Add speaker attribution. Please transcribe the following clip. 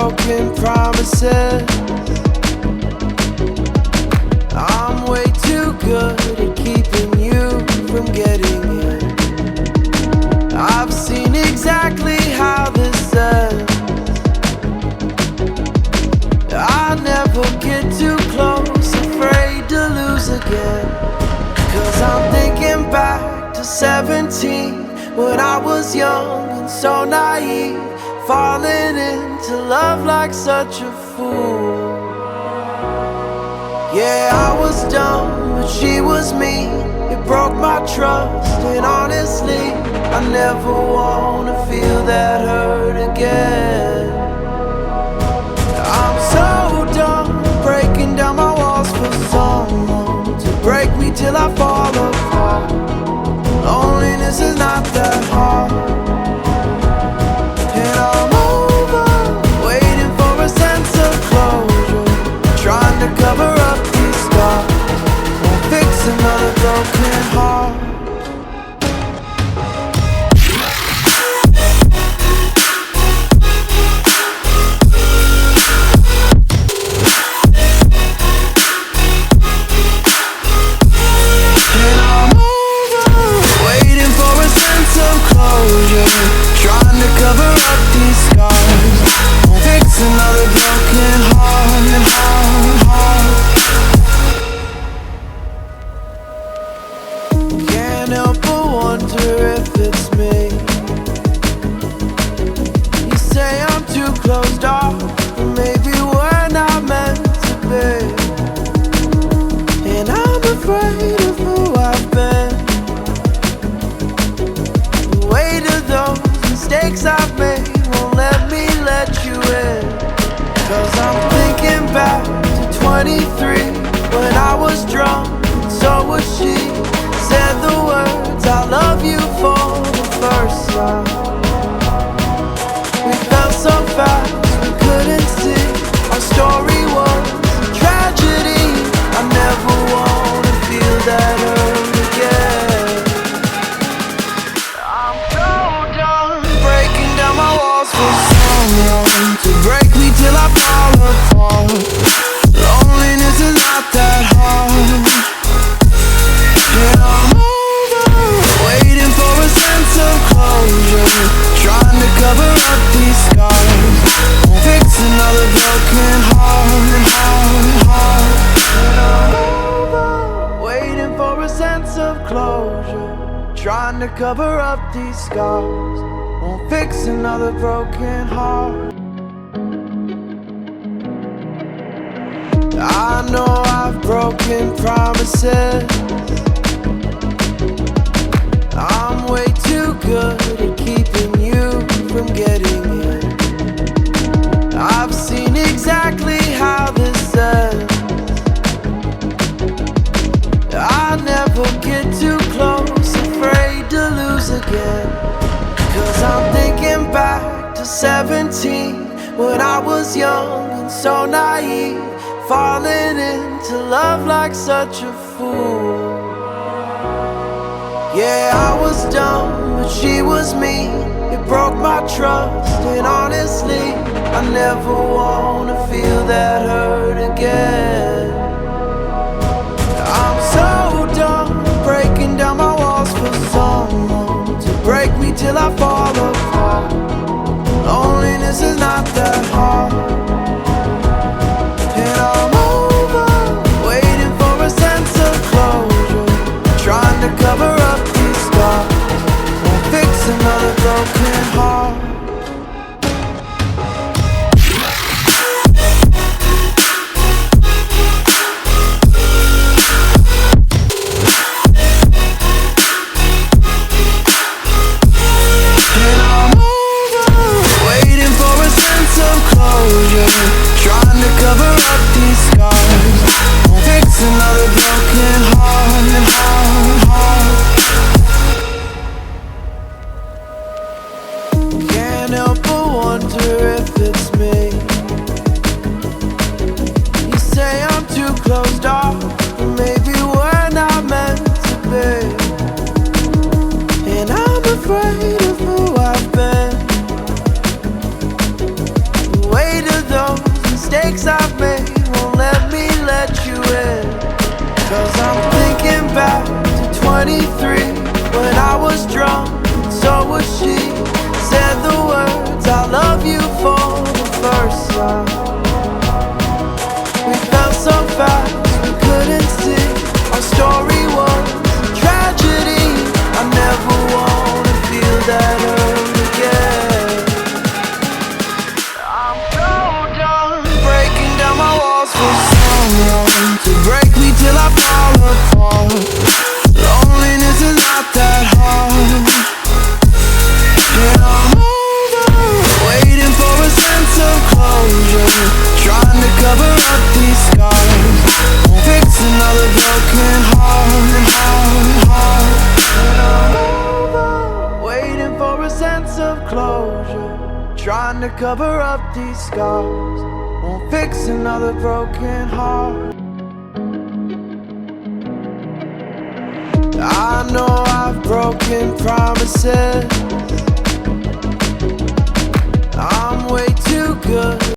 Speaker 1: broken promises. I'm way too good at keeping you from getting in. I've seen exactly how this ends. I never get too close, afraid to lose again. 'Cause I'm thinking back to 17, when I was young and so naive, falling into love like such a fool. Yeah, I was dumb, but she was me. It broke my trust, and honestly, I never wanna feel that hurt again. I'm so done breaking down my walls for someone to break me till I fall apart. Loneliness is not that hard, and I'm over waiting for a sense of closure, trying to cover up these scars, won't fix another broken heart. Trying to cover up these scars, won't fix another broken heart. Can't help but wonder if it's me. You say I'm too closed off, but maybe we're not meant to be. And I'm afraid of who I've been. The weight of those mistakes I've made won't let me let you in. 'Cause I'm thinking back to 23, when I was drunk and so was she. Said the words I love you for the first time. We felt so fast we couldn't see. Our story was a tragedy. I never wanna feel that hurt again. I'm so done breaking down my walls for someone to break me till I fall apart. Loneliness is not that hard, and I'm over waiting for a sense of closure, trying to cover up these scars, won't fix another broken heart. And I'm over waiting for a sense of closure, trying to cover up these scars, won't fix another broken heart. I know I've broken promises. I'm way too good at keeping you from getting in. I've seen exactly how this ends. I never get too close, afraid to lose again. 'Cause I'm thinking back to 17, when I was young and so naive, falling into love like such a fool. Yeah, I was dumb, but she was me. It broke my trust, and honestly, I never wanna feel that hurt again. I'm so done breaking down my walls for someone to break me till I fall apart. Loneliness is not that hard, and I'm over waiting for a sense of closure, trying to cover up these scars, won't fix another broken heart. Trying to cover up these scars, won't fix another broken heart. Can't help but wonder if it's me. You say I'm too closed off, but maybe we're not meant to be. And I'm afraid of who I've been. The weight of mistakes I've made won't let me let you in. 'Cause I'm thinking back to 23, when I was drunk, and so was she. Said the words, I love you, for the first time. We felt so fast, we couldn't see. Our story was a tragedy. I never wanna feel that hurt again. I'm so done breaking down my walls for someone to break me till I fall apart. Loneliness is not that hard. Yeah, I'm over waiting for a sense of closure, trying to cover up these scars, fix another broken heart. And I'm over waiting for a sense of closure, trying to cover up these scars, won't fix another broken heart. I know I've broken promises. I'm way too good